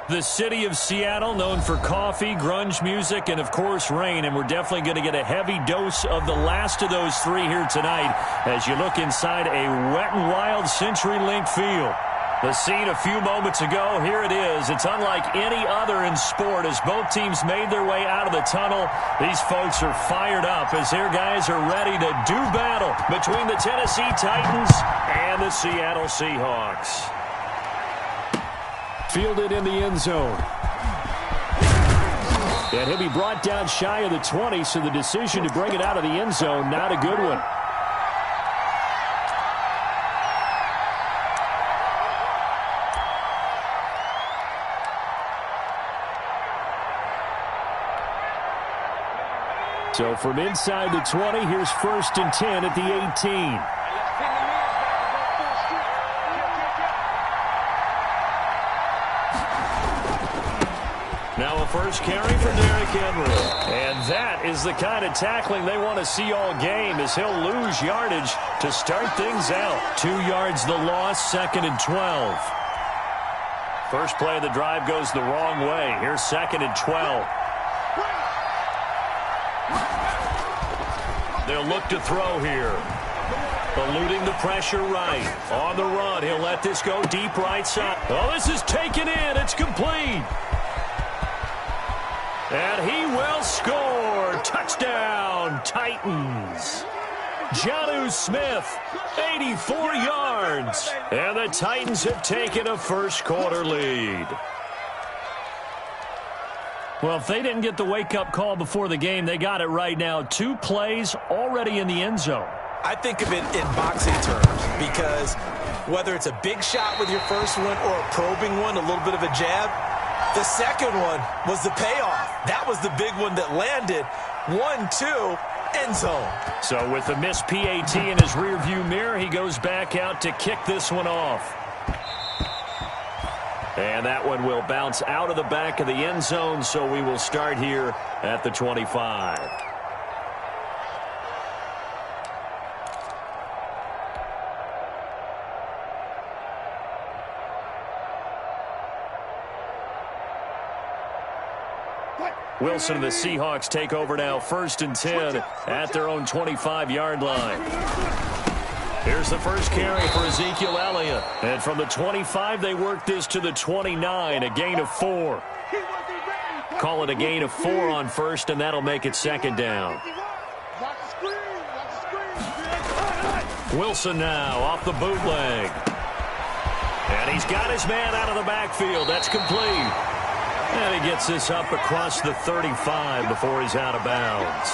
The city of Seattle, known for coffee, grunge music, and, of course, rain. And we're definitely going to get a heavy dose of the last of those three here tonight as you look inside a Wet n Wild CenturyLink field. The scene a few moments ago, here it is. It's unlike any other in sport as both teams made their way out of the tunnel. These folks are fired up as their guys are ready to do battle between the Tennessee Titans and the Seattle Seahawks. Fielded in the end zone. And he'll be brought down shy of the 20, so the decision to bring it out of the end zone, not a good one. So from inside the 20, here's 1st and 10 at the 18. Now a first carry for Derrick Henry. And that is the kind of tackling they want to see all game as he'll lose yardage to start things out. 2 yards the loss, 2nd and 12. First play of the drive goes the wrong way. Here's 2nd and 12. They'll look to throw here. Eluding the pressure right. On the run, he'll let this go deep right side. Oh, this is taken in. It's complete. And he will score. Touchdown, Titans. Jonnu Smith, 84 yards. And the Titans have taken a first-quarter lead. Well, if they didn't get the wake-up call before the game, they got it right now. 2 plays already in the end zone. I think of it in boxing terms because whether it's a big shot with your first one or a probing one, a little bit of a jab, the second one was the payoff. That was the big one that landed. 1-2, end zone. So with the missed PAT in his rearview mirror, he goes back out to kick this one off. And that one will bounce out of the back of the end zone, so we will start here at the 25. Wilson and the Seahawks take over now, 1st and 10 at their own 25-yard line. Here's the first carry for Ezekiel Elliott. And from the 25, they work this to the 29, a gain of 4. Call it a gain of 4 on first, and that'll make it 2nd down. Wilson now off the bootleg. And he's got his man out of the backfield. That's complete. And he gets this up across the 35 before he's out of bounds.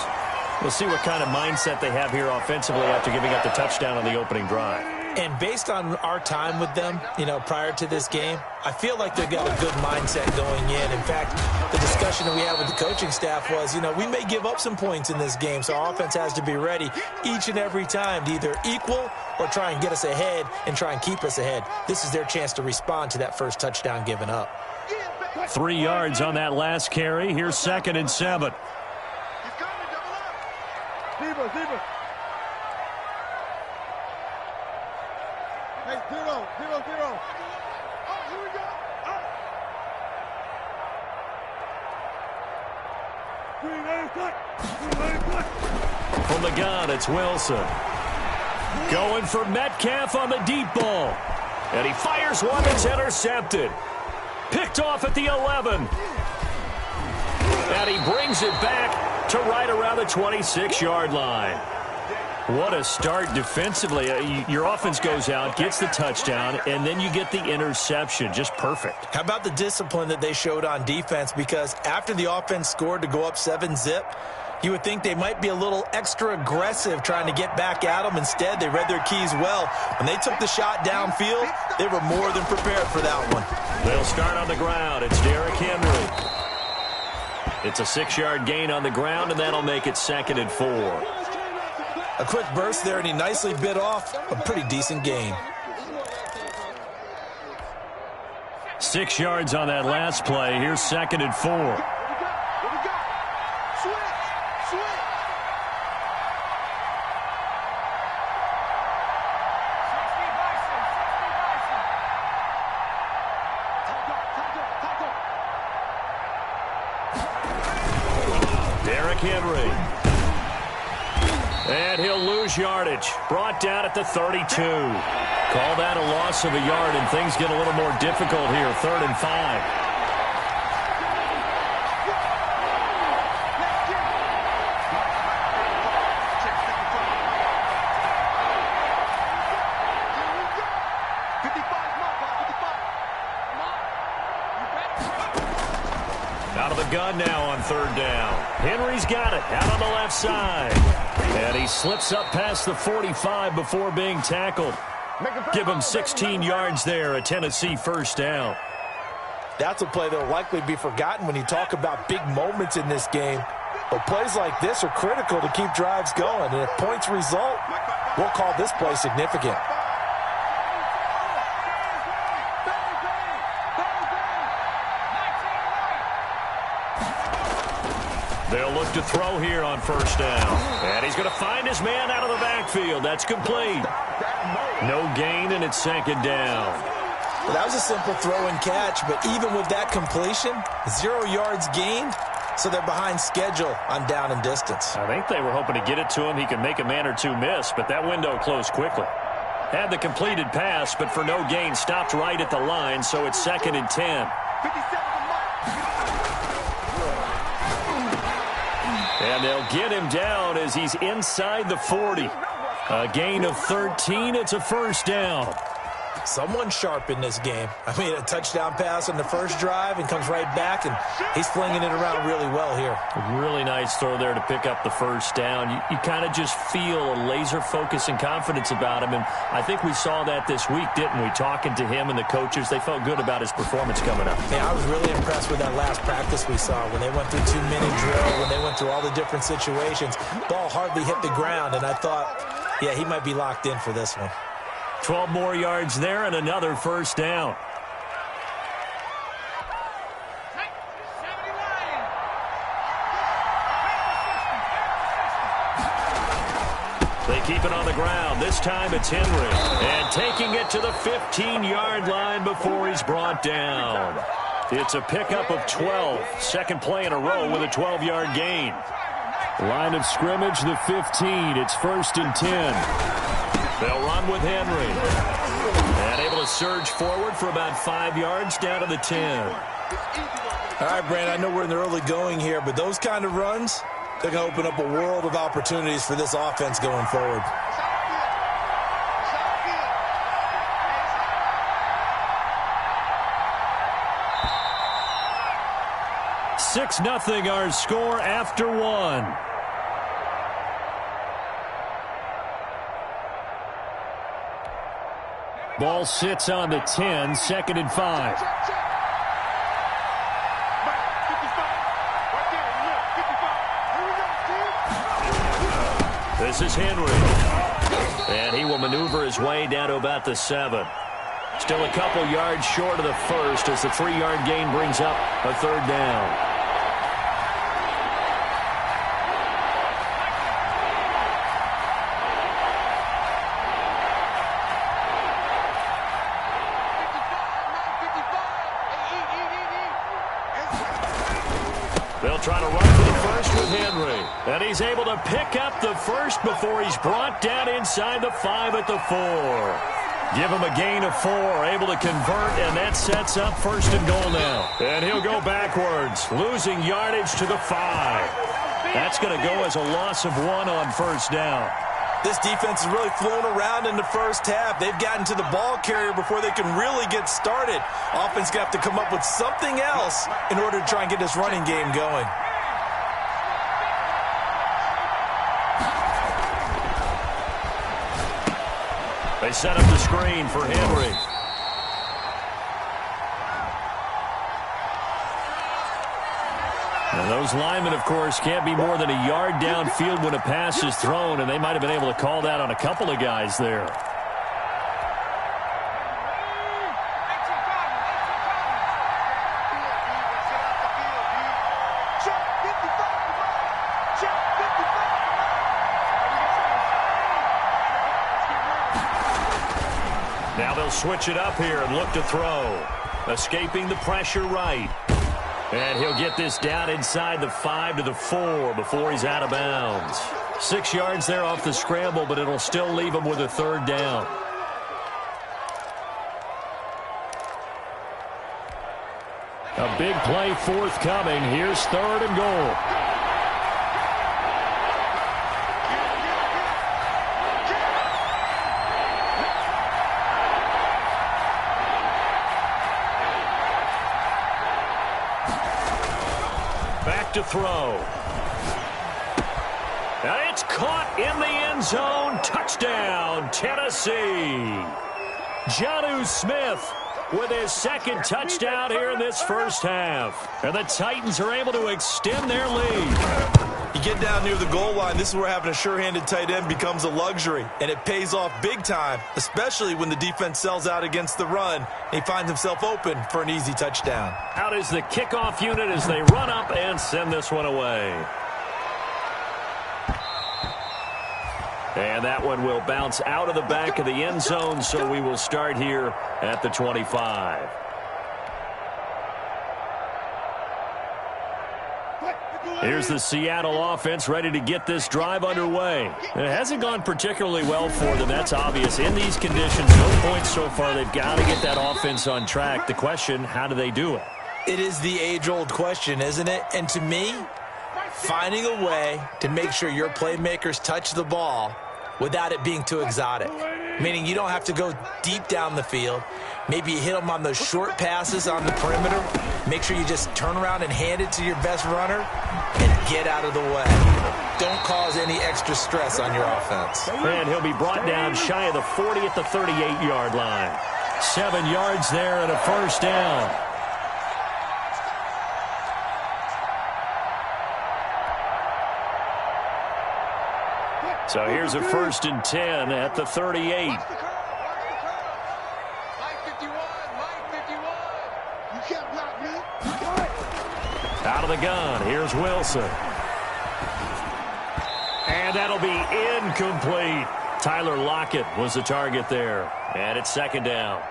We'll see what kind of mindset they have here offensively after giving up the touchdown on the opening drive. And based on our time with them, prior to this game, I feel like they've got a good mindset going in. In fact, the discussion that we had with the coaching staff was, we may give up some points in this game, so our offense has to be ready each and every time to either equal or try and get us ahead and try and keep us ahead. This is their chance to respond to that first touchdown given up. 3 yards on that last carry. Here's 2nd and 7. Zero. Hey, 0. Oh, here we go. From the gun, it's Wilson. Going for Metcalf on the deep ball. And he fires one that's intercepted. Picked off at the 11. And he brings it back to right around the 26-yard line. What a start defensively. Your offense goes out, gets the touchdown, and then you get the interception. Just perfect. How about the discipline that they showed on defense? Because after the offense scored to go up 7-zip, you would think they might be a little extra aggressive trying to get back at them. Instead, they read their keys well. When they took the shot downfield, they were more than prepared for that one. They'll start on the ground. It's Derrick Henry. It's a 6-yard gain on the ground, and that'll make it 2nd and 4. A quick burst there, and he nicely bit off a pretty decent gain. 6 yards on that last play. Here's 2nd and 4. quarterback Henry. And he'll lose yardage. Brought down at the 32. Call that a loss of a yard, and things get a little more difficult here. 3rd and 5. Out of the gun now on 3rd down. Henry's got it out on the left side. And he slips up past the 45 before being tackled. Give him 16 yards there, a Tennessee 1st down. That's a play that will likely be forgotten when you talk about big moments in this game. But plays like this are critical to keep drives going. And if points result, we'll call this play significant. They'll look to throw here on 1st down. And he's going to find his man out of the backfield. That's complete. No gain, and it's 2nd down. Well, that was a simple throw and catch, but even with that completion, 0 yards gained, so they're behind schedule on down and distance. I think they were hoping to get it to him. He could make a man or two miss, but that window closed quickly. Had the completed pass, but for no gain, stopped right at the line, so it's 2nd and 10. And they'll get him down as he's inside the 40. A gain of 13. It's a 1st down. Someone sharp in this game. I mean, a touchdown pass on the first drive and comes right back, and he's flinging it around really well here. A really nice throw there to pick up the 1st down. You kind of just feel a laser focus and confidence about him, and I think we saw that this week, didn't we? Talking to him and the coaches, they felt good about his performance coming up. Yeah, I was really impressed with that last practice we saw when they went through 2-minute drill, when they went through all the different situations. Ball hardly hit the ground, and I thought, yeah, he might be locked in for this one. 12 more yards there and another 1st down. They keep it on the ground. This time it's Henry. And taking it to the 15-yard line before he's brought down. It's a pickup of 12. 2nd play in a row with a 12-yard gain. Line of scrimmage, the 15. It's 1st and 10. They'll run with Henry. And able to surge forward for about 5 yards down to the 10. All right, Brand, I know we're in the early going here, but those kind of runs, they're going to open up a world of opportunities for this offense going forward. Six 0 our score after 1. Ball sits on the 10, 2nd and 5. This is Henry. And he will maneuver his way down to about the 7. Still a couple yards short of the 1st as the 3-yard gain brings up a 3rd down. They'll try to run for the 1st with Henry. And he's able to pick up the 1st before he's brought down inside the 5 at the 4. Give him a gain of 4, able to convert, and that sets up 1st and goal now. And he'll go backwards, losing yardage to the 5. That's going to go as a loss of 1 on 1st down. This defense has really flown around in the first half. They've gotten to the ball carrier before they can really get started. Offense going to have to come up with something else in order to try and get this running game going. They set up the screen for Henry. And those linemen, of course, can't be more than a yard downfield when a pass is thrown, and they might have been able to call that on a couple of guys there. Now they'll switch it up here and look to throw. Escaping the pressure right. And he'll get this down inside the 5 to the 4 before he's out of bounds. 6 yards there off the scramble, but it'll still leave him with a third down. A big play forthcoming. Here's 3rd and goal. Back to throw. And it's caught in the end zone. Touchdown, Tennessee. Jonnu Smith with his 2nd touchdown here in this first half. And the Titans are able to extend their lead. You get down near the goal line, this is where having a sure-handed tight end becomes a luxury. And it pays off big time, especially when the defense sells out against the run. He finds himself open for an easy touchdown. Out is the kickoff unit as they run up and send this one away. And that one will bounce out of the back of the end zone, so we will start here at the 25. Here's the Seattle offense ready to get this drive underway. It hasn't gone particularly well for them, that's obvious. In these conditions, no points so far. They've got to get that offense on track. The question, how do they do it? It is the age-old question, isn't it? And to me, finding a way to make sure your playmakers touch the ball without it being too exotic. Meaning you don't have to go deep down the field. Maybe you hit them on those short passes on the perimeter. Make sure you just turn around and hand it to your best runner and get out of the way. Don't cause any extra stress on your offense. And he'll be brought down shy of the 40 at the 38-yard line. 7 yards there and a first down. So here's a 1st and 10 at the 38. Out of the gun, here's Wilson. And that'll be incomplete. Tyler Lockett was the target there. And it's 2nd down.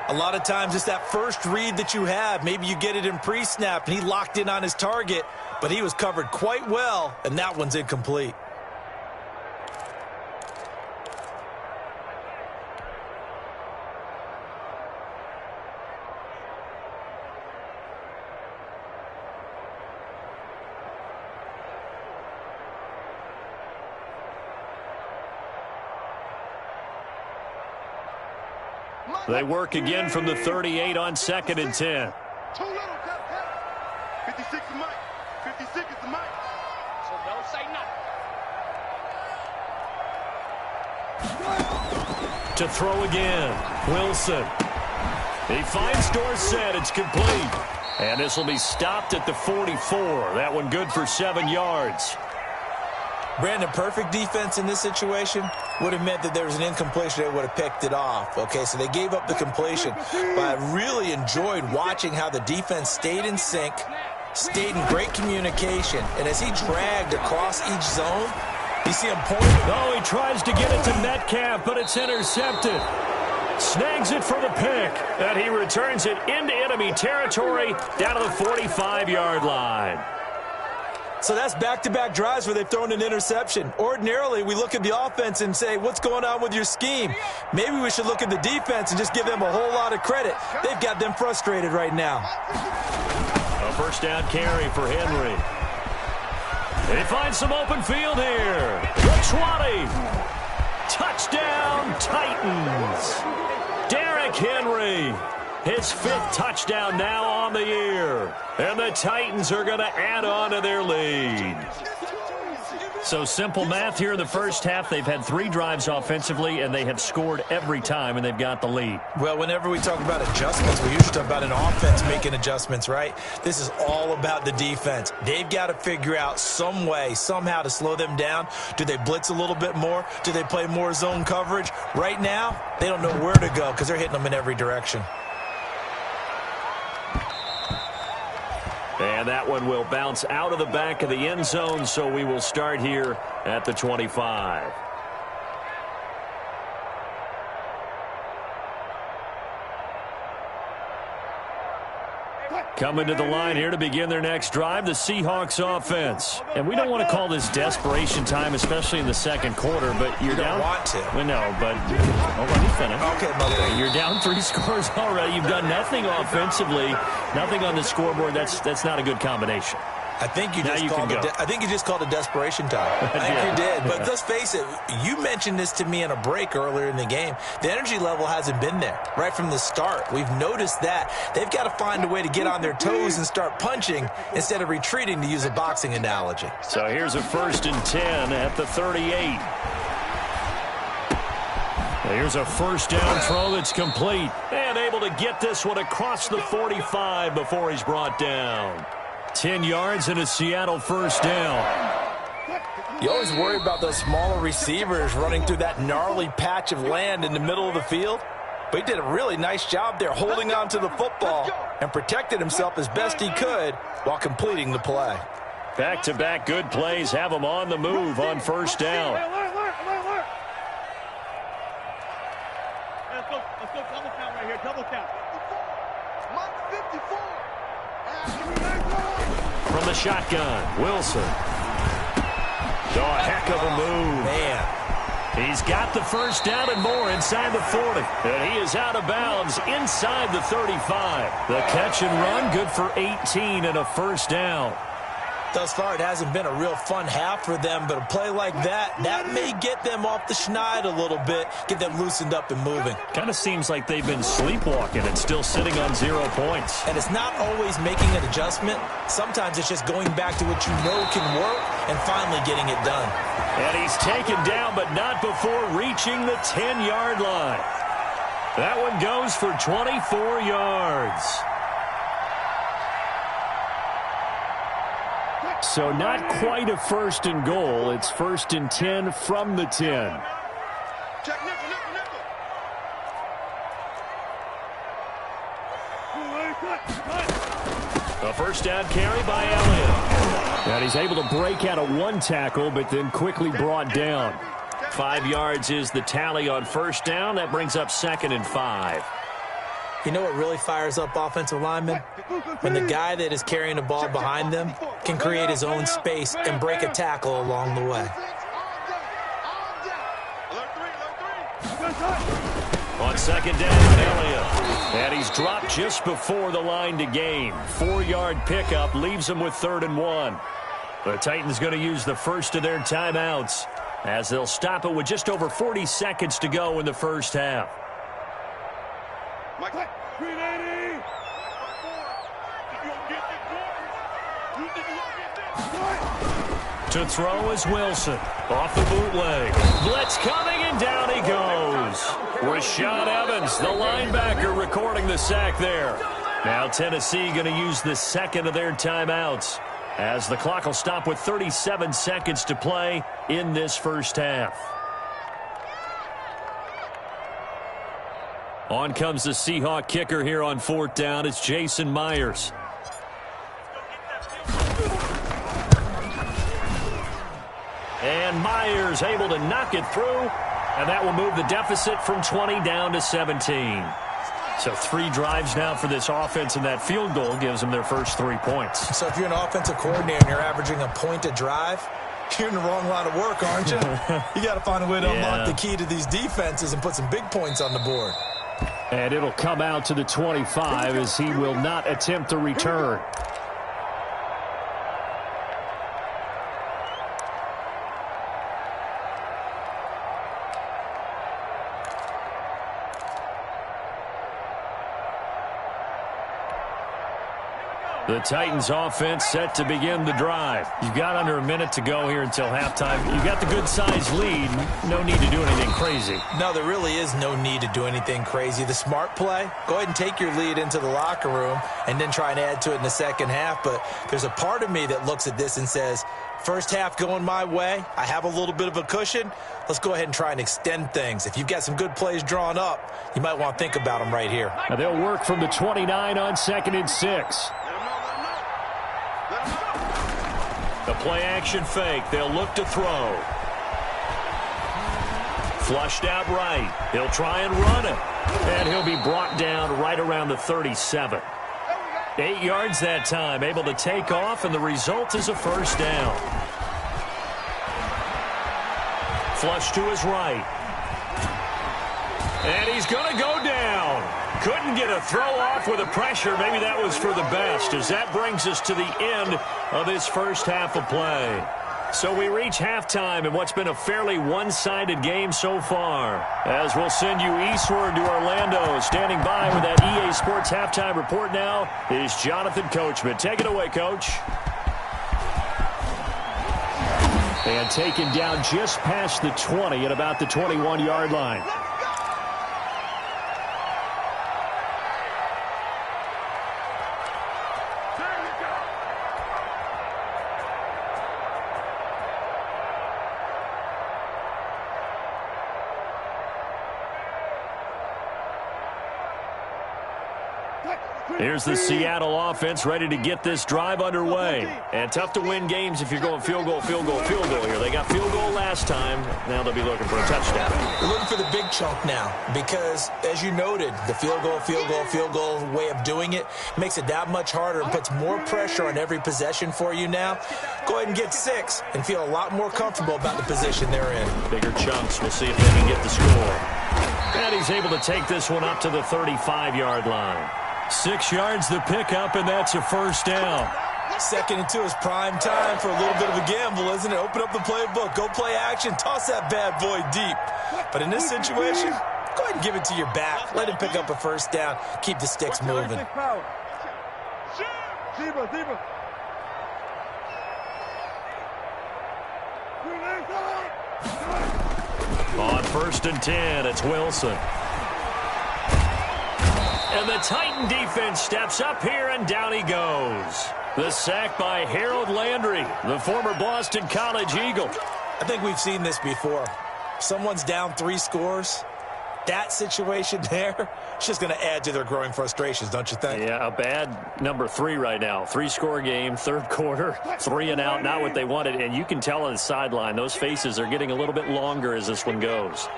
A lot of times it's that first read that you have. Maybe you get it in pre-snap and he locked in on his target, but he was covered quite well, and that one's incomplete. They work again from the 38 on 2nd and 10. Too little, 56 is Mike. 56 is the Mike. So don't say nothing. To throw again, Wilson. He finds Dorsett. It's complete. And this will be stopped at the 44. That one good for 7 yards. Brandon, perfect defense in this situation would have meant that there was an incompletion that would have picked it off. Okay, so they gave up the completion. But I really enjoyed watching how the defense stayed in sync, stayed in great communication. And as he dragged across each zone, you see him pointing. Oh, he tries to get it to Metcalf, but it's intercepted. Snags it for the pick, and he returns it into enemy territory down to the 45-yard line. So that's back-to-back drives where they've thrown an interception. Ordinarily, we look at the offense and say, what's going on with your scheme? Maybe we should look at the defense and just give them a whole lot of credit. They've got them frustrated right now. A first down carry for Henry. He finds some open field here. The 20. Touchdown, Titans. Derrick Henry. His 5th touchdown now on the year. And the Titans are going to add on to their lead. So simple math here in the first half. They've had 3 drives offensively, and they have scored every time, and they've got the lead. Well, whenever we talk about adjustments, we usually talk about an offense making adjustments, right? This is all about the defense. They've got to figure out some way, somehow to slow them down. Do they blitz a little bit more? Do they play more zone coverage? Right now, they don't know where to go because they're hitting them in every direction. And that one will bounce out of the back of the end zone, so we will start here at the 25. Coming to the line here to begin their next drive, the Seahawks offense. And we don't want to call this desperation time, especially in the second quarter, but you're down. You don't want to. Well, no, but let me finish. Okay, my bad. You're down 3 scores already. You've done nothing offensively, nothing on the scoreboard. That's not a good combination. I think you just called it desperation time. I think you did. But let's face it, you mentioned this to me in a break earlier in the game. The energy level hasn't been there right from the start. We've noticed that. They've got to find a way to get on their toes and start punching instead of retreating, to use a boxing analogy. So here's a 1st and 10 at the 38. Here's a first down throw that's complete. And able to get this one across the 45 before he's brought down. 10 yards and a Seattle first down. You always worry about those smaller receivers running through that gnarly patch of land in the middle of the field. But he did a really nice job there holding on to the football and protected himself as best he could while completing the play. Back-to-back good plays have him on the move on first down. Let's go double count right here, double count. Mark 54. From the shotgun, Wilson. Oh, a heck of a move. Man. He's got the first down and more inside the 40. And he is out of bounds inside the 35. The catch and run, good for 18 and a first down. Thus far, it hasn't been a real fun half for them, but a play like that may get them off the schneid a little bit, get them loosened up and moving. Kind of seems like they've been sleepwalking and still sitting on 0 points. And it's not always making an adjustment. Sometimes it's just going back to what you know can work and finally getting it done. And he's taken down, but not before reaching the 10-yard line. That one goes for 24 yards. So not quite a 1st and goal. It's 1st and 10 from the 10. Check nickel. A first down carry by Elliott. And he's able to break out of 1 tackle, but then quickly brought down. 5 yards is the tally on first down. That brings up 2nd and 5. You know what really fires up offensive linemen? When the guy that is carrying the ball behind them can create his own space and break a tackle along the way. On 2nd down, Elliott. And he's dropped just before the line to gain. 4-yard pickup leaves him with 3rd and 1. The Titans going to use the first of their timeouts as they'll stop it with just over 40 seconds to go in the first half. To throw is Wilson. Off the bootleg. Blitz coming, and down he goes. Rashad Evans, the linebacker, recording the sack there. Now Tennessee going to use the second of their timeouts as the clock will stop with 37 seconds to play in this first half. On comes the Seahawk kicker here on 4th down. It's Jason Myers. And Myers able to knock it through, and that will move the deficit from 20 down to 17. So 3 drives now for this offense, and that field goal gives them their first 3 points. So if you're an offensive coordinator and you're averaging a point a drive, you're in the wrong line of work, aren't you? You got to find a way to unlock the key to these defenses and put some big points on the board. And it'll come out to the 25 as he will not attempt to return. The Titans offense set to begin the drive. You've got under a minute to go here until halftime. You've got the good-sized lead. No need to do anything crazy. No, there really is no need to do anything crazy. The smart play, go ahead and take your lead into the locker room and then try and add to it in the second half. But there's a part of me that looks at this and says, first half going my way, I have a little bit of a cushion. Let's go ahead and try and extend things. If you've got some good plays drawn up, you might want to think about them right here. Now they'll work from the 29 on 2nd and 6. The play-action fake. They'll look to throw. Flushed out right. He'll try and run it. And he'll be brought down right around the 37. 8 yards that time, able to take off, and the result is a first down. Flush to his right. And he's going to go down. Couldn't get a throw off with the pressure. Maybe that was for the best, as that brings us to the end of this first half of play. So we reach halftime in what's been a fairly one-sided game so far. As we'll send you eastward to Orlando. Standing by with that EA Sports halftime report now is Jonathan Coachman. Take it away, Coach. And taken down just past the 20 at about the 21-yard line. Here's the Seattle offense ready to get this drive underway. And tough to win games if you're going field goal, field goal, field goal here. They got field goal last time. Now they'll be looking for a touchdown. They're looking for the big chunk now because, as you noted, the field goal, field goal, field goal way of doing it makes it that much harder and puts more pressure on every possession for you now. Go ahead and get 6 and feel a lot more comfortable about the position they're in. Bigger chunks. We'll see if they can get the score. And he's able to take this one up to the 35-yard line. 6 yards the pickup, and that's a first down. 2nd and 2 is prime time for a little bit of a gamble, isn't it? Open up the playbook, go play action, toss that bad boy deep. But in this situation, go ahead and give it to your back. Let him pick up a first down. Keep the sticks moving. On 1st and 10, it's Wilson. And the Titan defense steps up here, and down he goes. The sack by Harold Landry, the former Boston College Eagle. I think we've seen this before. Someone's down 3 scores. That situation there, it's just going to add to their growing frustrations, don't you think? Yeah, a bad number 3 right now. 3-score game, 3rd quarter, 3 and out, not what they wanted. And you can tell on the sideline, those faces are getting a little bit longer as this one goes.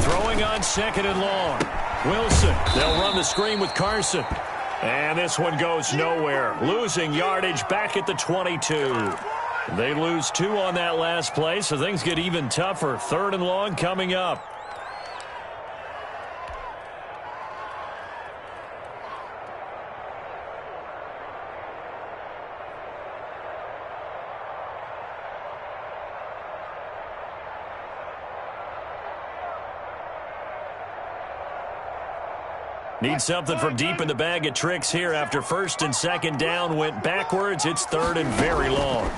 Throwing on 2nd and long. Wilson, they'll run the screen with Carson. And this one goes nowhere. Losing yardage back at the 22. They lose 2 on that last play, so things get even tougher. 3rd and long coming up. Need something from deep in the bag of tricks here after 1st and 2nd down went backwards. It's 3rd and very long.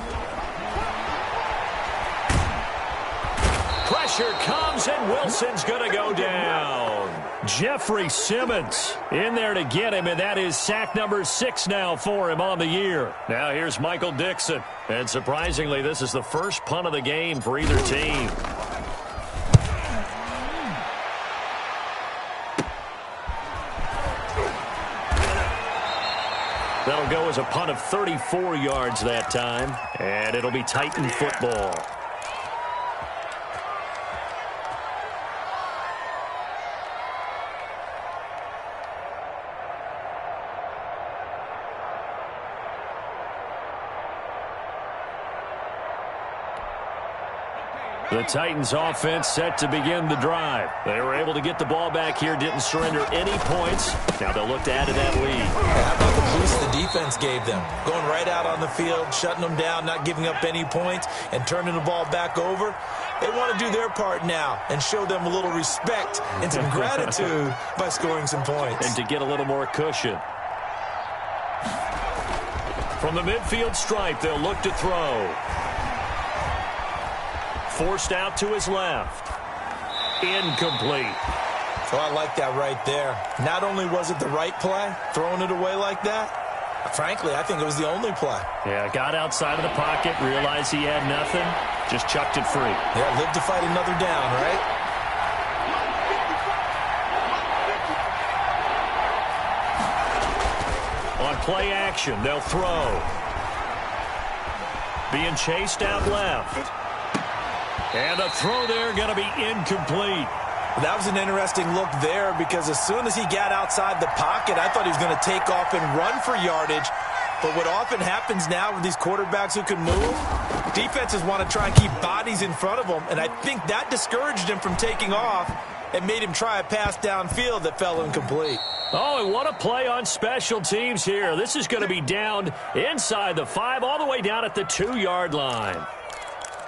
Pressure comes, and Wilson's going to go down. Jeffrey Simmons in there to get him, and that is sack number 6 now for him on the year. Now here's Michael Dixon. And surprisingly, this is the first punt of the game for either team. That'll go as a punt of 34 yards that time, and it'll be Titan football. The Titans offense set to begin the drive. They were able to get the ball back here, didn't surrender any points. Now they'll look to add to that lead. How about the boost the defense gave them? Going right out on the field, shutting them down, not giving up any points, and turning the ball back over. They want to do their part now and show them a little respect and some gratitude by scoring some points. And to get a little more cushion. From the midfield stripe, they'll look to throw. Forced out to his left. Incomplete. So I like that right there. Not only was it the right play, throwing it away like that, frankly, I think it was the only play. Yeah, got outside of the pocket, realized he had nothing, just chucked it free. Yeah, live to fight another down, right? On play action, they'll throw. Being chased out left. And the throw there going to be incomplete. That was an interesting look there because as soon as he got outside the pocket, I thought he was going to take off and run for yardage. But what often happens now with these quarterbacks who can move, defenses want to try and keep bodies in front of them, and I think that discouraged him from taking off and made him try a pass downfield that fell incomplete. Oh, and what a play on special teams here. This is going to be down inside the 5, all the way down at the 2-yard line.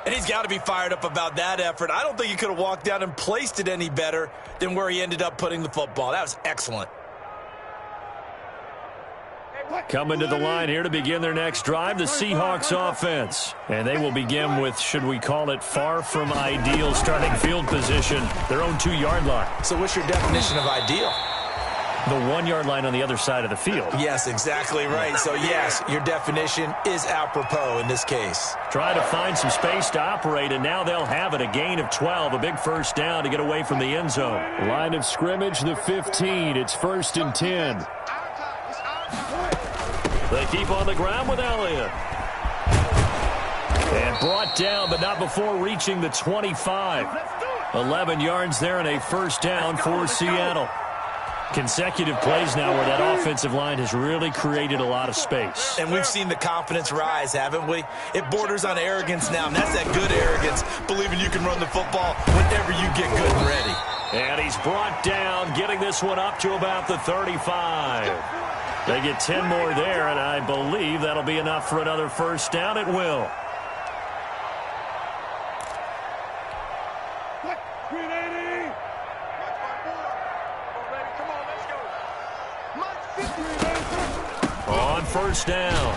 And he's got to be fired up about that effort. I don't think he could have walked down and placed it any better than where he ended up putting the football. That was excellent. Coming to the line here to begin their next drive, the Seahawks offense. And they will begin with, should we call it, far from ideal starting field position, their own 2-yard line. So what's your definition of ideal? The 1-yard line on the other side of the field. Yes, exactly right. So, yes, your definition is apropos in this case. Try to find some space to operate, and now they'll have it. A gain of 12, a big first down to get away from the end zone. Line of scrimmage, the 15. It's 1st and 10. They keep on the ground with Elliott. And brought down, but not before reaching the 25. 11 yards there and a first down for Seattle. Consecutive plays now where that offensive line has really created a lot of space. And we've seen the confidence rise, haven't we? It borders on arrogance now, and that's that good arrogance, believing you can run the football whenever you get good and ready. And he's brought down, getting this one up to about the 35. They get 10 more there, and I believe that'll be enough for another first down. It will. On first down,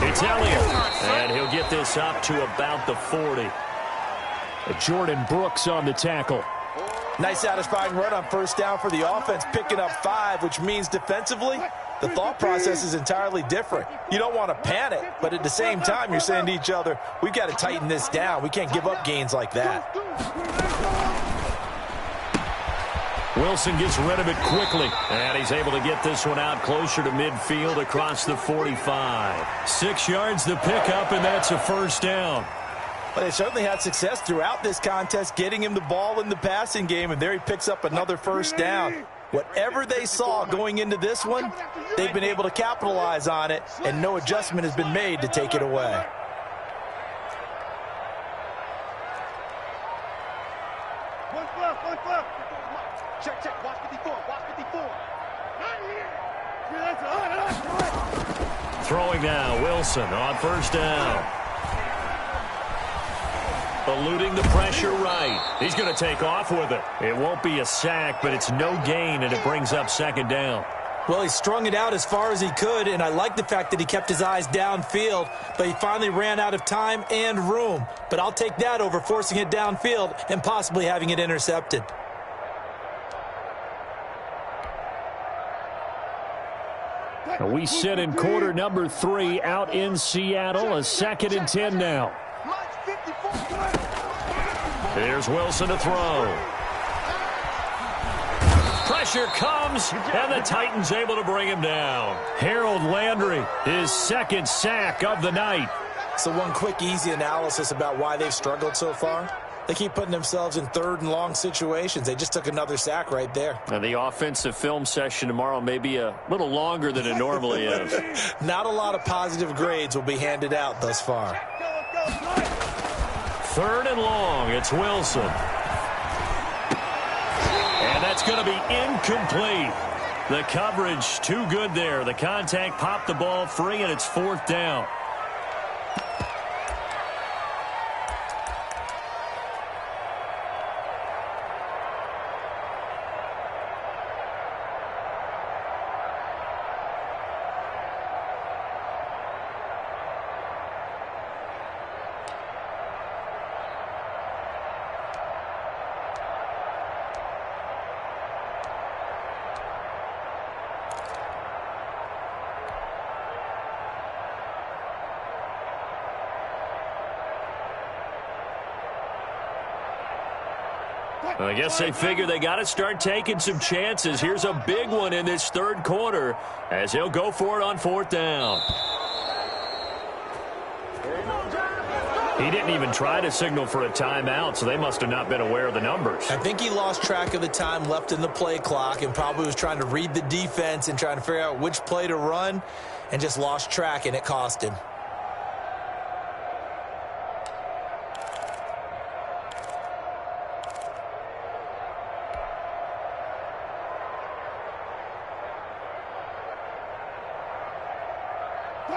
it's Elliott, and he'll get this up to about the 40. Jordan Brooks on the tackle. Nice satisfying run on first down for the offense, picking up 5, which means defensively, the thought process is entirely different. You don't want to panic, but at the same time, you're saying to each other, we've got to tighten this down. We can't give up gains like that. Wilson gets rid of it quickly, and he's able to get this one out closer to midfield across the 45. 6 yards the pickup, and that's a first down. But they certainly had success throughout this contest, getting him the ball in the passing game, and there he picks up another first down. Whatever they saw going into this one, they've been able to capitalize on it, and no adjustment has been made to take it away. Check, watch 54, watch 54. Throwing now, Wilson on first down. Eluding the pressure right. He's going to take off with it. It won't be a sack, but it's no gain, and it brings up second down. Well, he strung it out as far as he could, and I like the fact that he kept his eyes downfield, but he finally ran out of time and room. But I'll take that over forcing it downfield and possibly having it intercepted. We sit in quarter number 3 out in Seattle. A 2nd and 10 now. Here's Wilson to throw. Pressure comes, and the Titans able to bring him down. Harold Landry, his 2nd sack of the night. So one quick, easy analysis about why they've struggled so far. They keep putting themselves in 3rd and long situations. They just took another sack right there. And the offensive film session tomorrow may be a little longer than it normally is. Not a lot of positive grades will be handed out thus far. 3rd and long. It's Wilson. And that's going to be incomplete. The coverage too good there. The contact popped the ball free, and it's 4th down. I guess they figure they got to start taking some chances. Here's a big one in this 3rd quarter as he'll go for it on 4th down. He didn't even try to signal for a timeout, so they must have not been aware of the numbers. I think he lost track of the time left in the play clock and probably was trying to read the defense and trying to figure out which play to run and just lost track, and it cost him.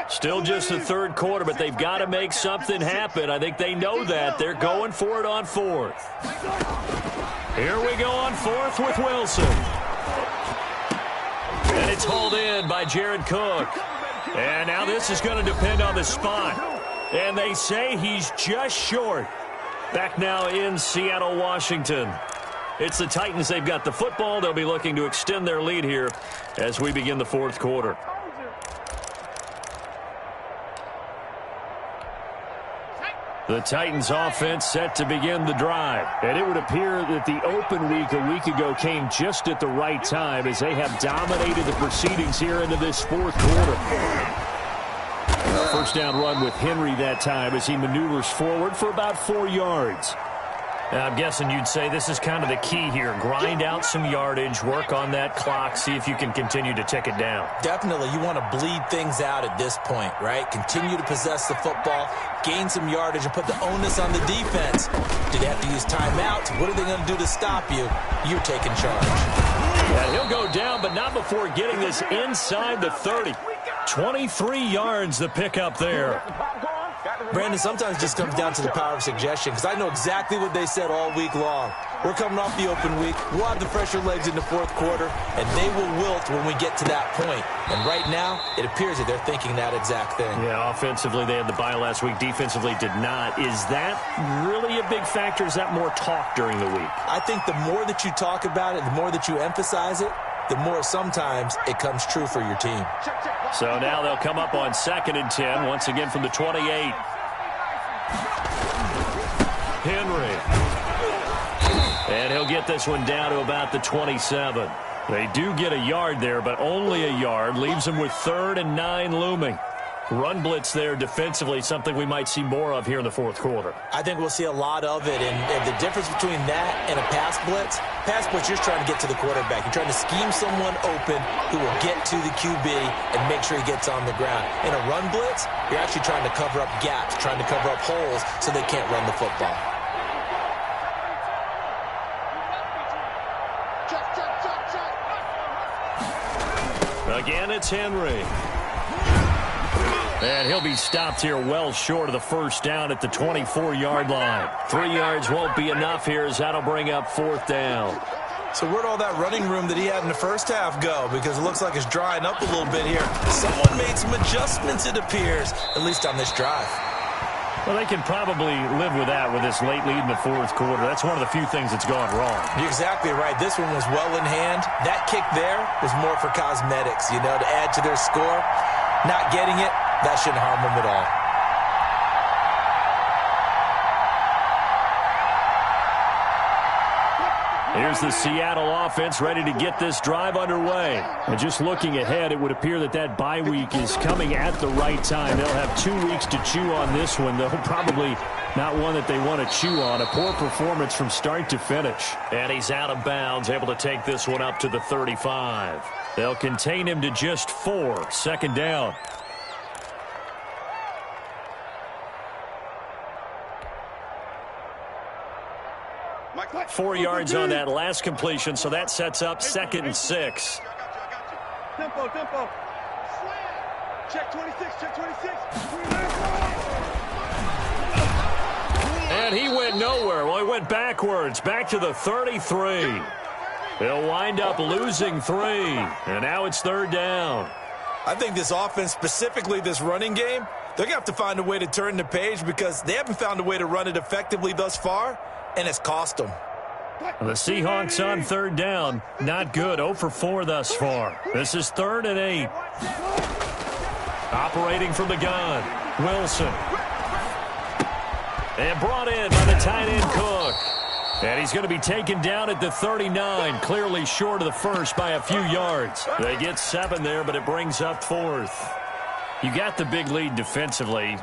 Still just the third quarter, but they've got to make something happen. I think they know that. They're going for it on fourth. Here we go on fourth with Wilson. And it's hauled in by Jared Cook. And now this is going to depend on the spot. And they say he's just short. Back now in Seattle, Washington. It's the Titans. They've got the football. They'll be looking to extend their lead here as we begin the fourth quarter. The Titans offense set to begin the drive. And it would appear that the open week a week ago came just at the right time as they have dominated the proceedings here into this fourth quarter. First down run with Henry that time as he maneuvers forward for about 4 yards. I'm guessing you'd say this is kind of the key here. Grind out some yardage, work on that clock, see if you can continue to tick it down. Definitely. You want to bleed things out at this point, right? Continue to possess the football, gain some yardage, and put the onus on the defense. Do they have to use timeouts? What are they going to do to stop you? You're taking charge. Yeah, he'll go down, but not before getting this inside the 30. 23 yards the pickup there. Brandon, sometimes it just comes down to the power of suggestion, because I know exactly what they said all week long. We're coming off the open week. We'll have the fresher legs in the fourth quarter, and they will wilt when we get to that point. And right now, it appears that they're thinking that exact thing. Yeah, offensively, they had the bye last week. Defensively, did not. Is that really a big factor? Is that more talk during the week? I think the more that you talk about it, the more that you emphasize it, the more sometimes it comes true for your team. So now they'll come up on 2nd and 10, once again from the 28. Henry. And he'll get this one down to about the 27. They do get a yard there, but only a yard. Leaves them with 3rd and 9 looming. Run blitz there defensively, something we might see more of here in the fourth quarter. I think we'll see a lot of it, and the difference between that and a pass blitz, you're just trying to get to the quarterback. You're trying to scheme someone open who will get to the QB and make sure he gets on the ground. In a run blitz, you're actually trying to cover up gaps, trying to cover up holes so they can't run the football. Again, it's Henry. And he'll be stopped here well short of the first down at the 24-yard line. 3 yards won't be enough here as that'll bring up 4th down. So where'd all that running room that he had in the first half go? Because it looks like it's drying up a little bit here. Someone made some adjustments, it appears, at least on this drive. Well, they can probably live with that with this late lead in the fourth quarter. That's one of the few things that's gone wrong. You're exactly right. This one was well in hand. That kick there was more for cosmetics, to add to their score. Not getting it, that shouldn't harm them at all. Here's the Seattle offense ready to get this drive underway. And just looking ahead, it would appear that bye week is coming at the right time. They'll have 2 weeks to chew on this one, though probably not one that they want to chew on. A poor performance from start to finish. And he's out of bounds, able to take this one up to the 35. They'll contain him to just 4. 2nd down. Mike, 4 yards on that last completion, so that sets up 2nd and 6. Tempo. Check 26, check 26. And he went nowhere. Well, he went backwards, back to the 33. They'll wind up losing 3, and now it's 3rd down. I think this offense, specifically this running game, they're going to have to find a way to turn the page because they haven't found a way to run it effectively thus far, and it's cost them. The Seahawks on 3rd down. Not good. 0 for 4 thus far. This is 3rd and 8. Operating from the gun, Wilson. And brought in by the tight end Cook. And he's going to be taken down at the 39, clearly short of the first by a few yards. They get 7 there, but it brings up 4th. You got the big lead defensively.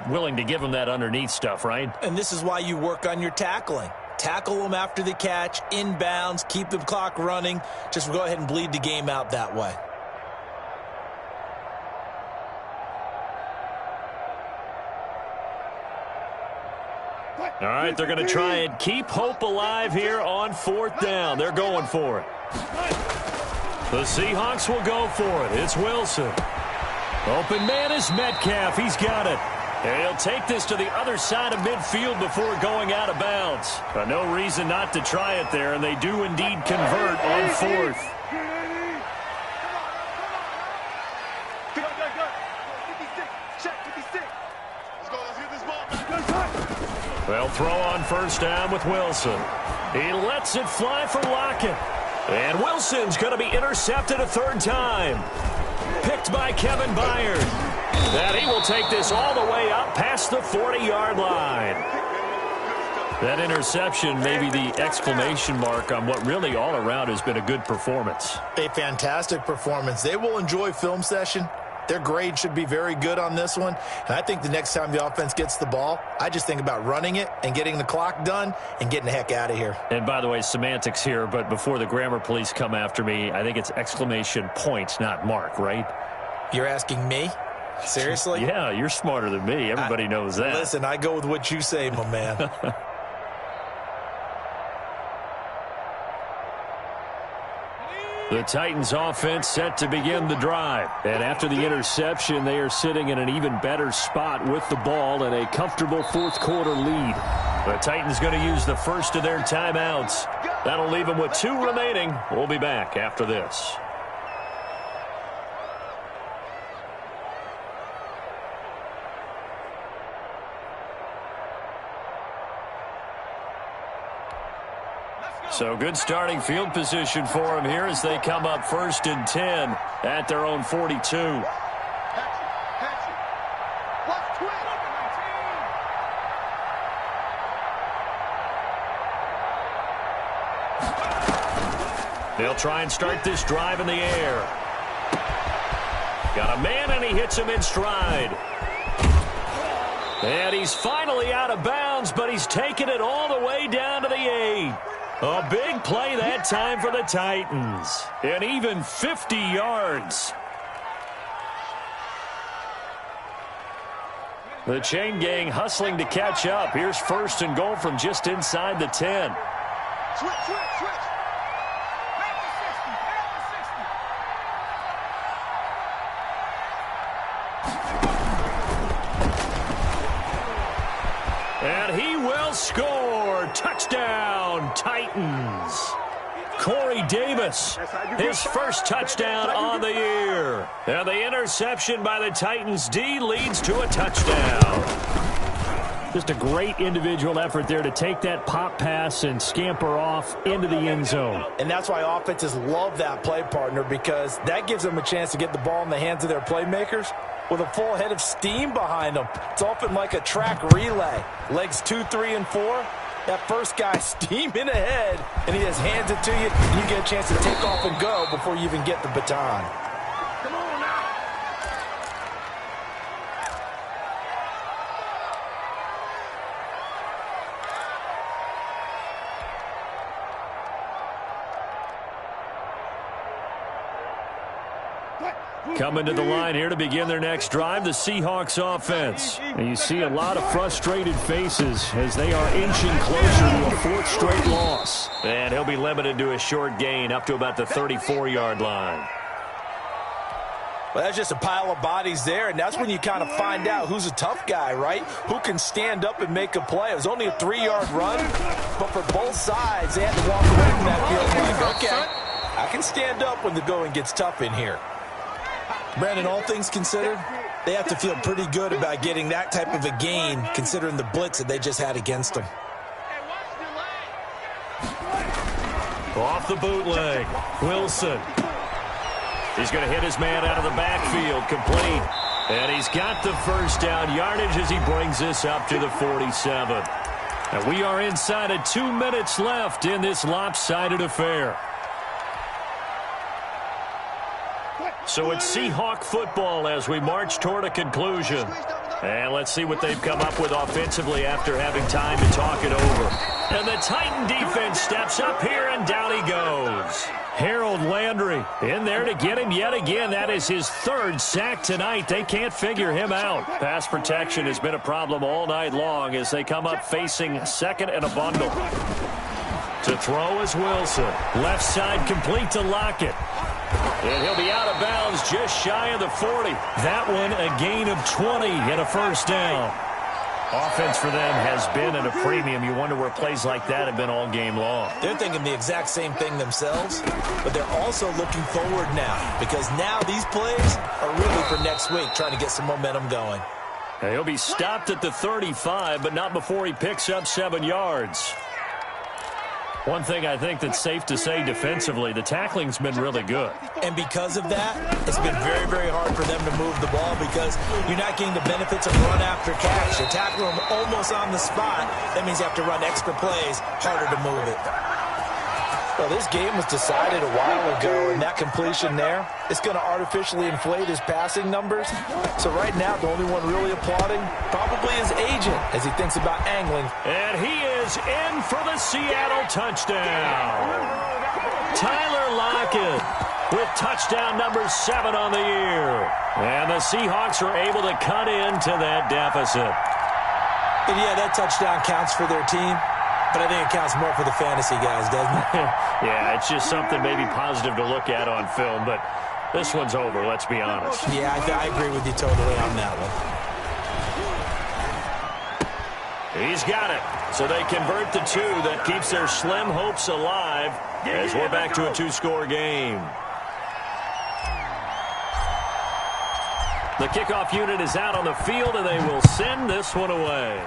willing to give him that underneath stuff, right? And this is why you work on your tackling. Tackle them after the catch, inbounds, keep the clock running. Just go ahead and bleed the game out that way. All right, they're going to try and keep hope alive here on 4th down. They're going for it. The Seahawks will go for it. It's Wilson. Open man is Metcalf. He's got it. And he'll take this to the other side of midfield before going out of bounds. No reason not to try it there, and they do indeed convert on 4th. They'll throw on 1st down with Wilson. He lets it fly for Lockett. And Wilson's going to be intercepted a 3rd time. Picked by Kevin Byard. And he will take this all the way up past the 40-yard line. That interception may be the exclamation mark on what really all around has been a good performance. A fantastic performance. They will enjoy film session. Their grade should be very good on this one. And I think the next time the offense gets the ball, I just think about running it and getting the clock done and getting the heck out of here. And by the way, semantics here, but before the grammar police come after me, I think it's exclamation point, not mark, right? You're asking me? Seriously? Yeah, you're smarter than me. Everybody knows that. Listen, I go with what you say, my man. The Titans offense set to begin the drive. And after the interception, they are sitting in an even better spot with the ball and a comfortable 4th quarter lead. The Titans going to use the first of their timeouts. That'll leave them with 2 remaining. We'll be back after this. So good starting field position for them here as they come up 1st and 10 at their own 42. They'll try and start this drive in the air. Got a man and he hits him in stride. And he's finally out of bounds, but he's taken it all the way down to the 8. A big play that time for the Titans. And even 50 yards. The chain gang hustling to catch up. Here's 1st and goal from just inside the 10. Switch. And he will score. Touchdown, Titans. Corey Davis, his first touchdown on the year. And the interception by the Titans D leads to a touchdown. Just a great individual effort there to take that pop pass and scamper off into the end zone. And that's why offenses love that play, partner, because that gives them a chance to get the ball in the hands of their playmakers with a full head of steam behind them. It's often like a track relay. Legs 2, 3, and 4. That first guy steaming ahead, and he just hands it to you, and you get a chance to take off and go before you even get the baton. Come on now. Coming to the line here to begin their next drive, the Seahawks offense. And you see a lot of frustrated faces as they are inching closer to a 4th straight loss. And he'll be limited to a short gain up to about the 34-yard line. Well, that's just a pile of bodies there, and that's when you kind of find out who's a tough guy, right? Who can stand up and make a play. It was only a 3-yard run, but for both sides, they had to walk away from that field like, okay, I can stand up when the going gets tough in here. Brandon, all things considered, they have to feel pretty good about getting that type of a gain, considering the blitz that they just had against them. Off the bootleg, Wilson. He's going to hit his man out of the backfield, complete. And he's got the first down yardage as he brings this up to the 47. And we are inside of 2 minutes left in this lopsided affair. So it's Seahawk football as we march toward a conclusion. And let's see what they've come up with offensively after having time to talk it over. And the Titan defense steps up here, and down he goes. Harold Landry in there to get him yet again. That is his third sack tonight. They can't figure him out. Pass protection has been a problem all night long as they come up facing second and a bundle. To throw is Wilson. Left side complete to Lockett. And he'll be out of bounds just shy of the 40. That one a gain of 20 and a first down. Offense for them has been at a premium. You wonder where plays like that have been all game long. They're thinking the exact same thing themselves, but they're also looking forward now because now these plays are really for next week, trying to get some momentum going. Now he'll be stopped at the 35, but not before he picks up 7 yards. One thing I think that's safe to say defensively, the tackling's been really good. And because of that, it's been very, very hard for them to move the ball because you're not getting the benefits of run after catch. You're tackling them almost on the spot. That means you have to run extra plays, harder to move it. Well, this game was decided a while ago, and that completion there, it's going to artificially inflate his passing numbers. So right now, the only one really applauding probably his agent as he thinks about angling. And he is in for the Seattle touchdown. Tyler Lockett with touchdown number 7 on the year. And the Seahawks are able to cut into that deficit. And yeah, that touchdown counts for their team. But I think it counts more for the fantasy guys, doesn't it? Yeah, it's just something maybe positive to look at on film, but this one's over, let's be honest. Yeah, I agree with you totally on that one. He's got it. So they convert the 2. That keeps their slim hopes alive as we're back to a 2-score game. The kickoff unit is out on the field, and they will send this one away.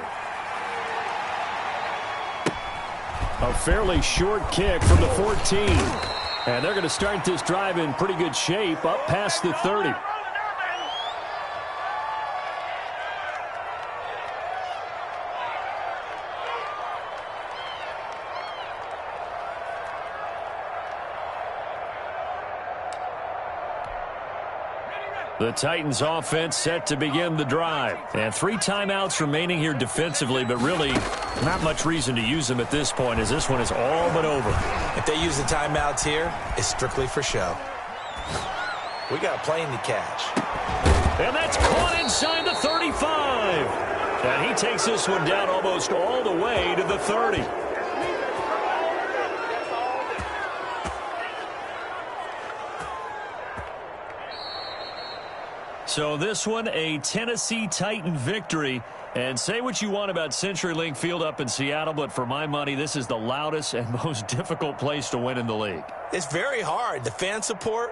A fairly short kick from the 14. And they're going to start this drive in pretty good shape up past the 30. The Titans offense set to begin the drive. And 3 timeouts remaining here defensively, but really not much reason to use them at this point as this one is all but over. If they use the timeouts here, it's strictly for show. We got a plane to catch. And that's caught inside the 35. And he takes this one down almost all the way to the 30. So this one, a Tennessee Titan victory. And say what you want about CenturyLink Field up in Seattle, but for my money, this is the loudest and most difficult place to win in the league. It's very hard. The fan support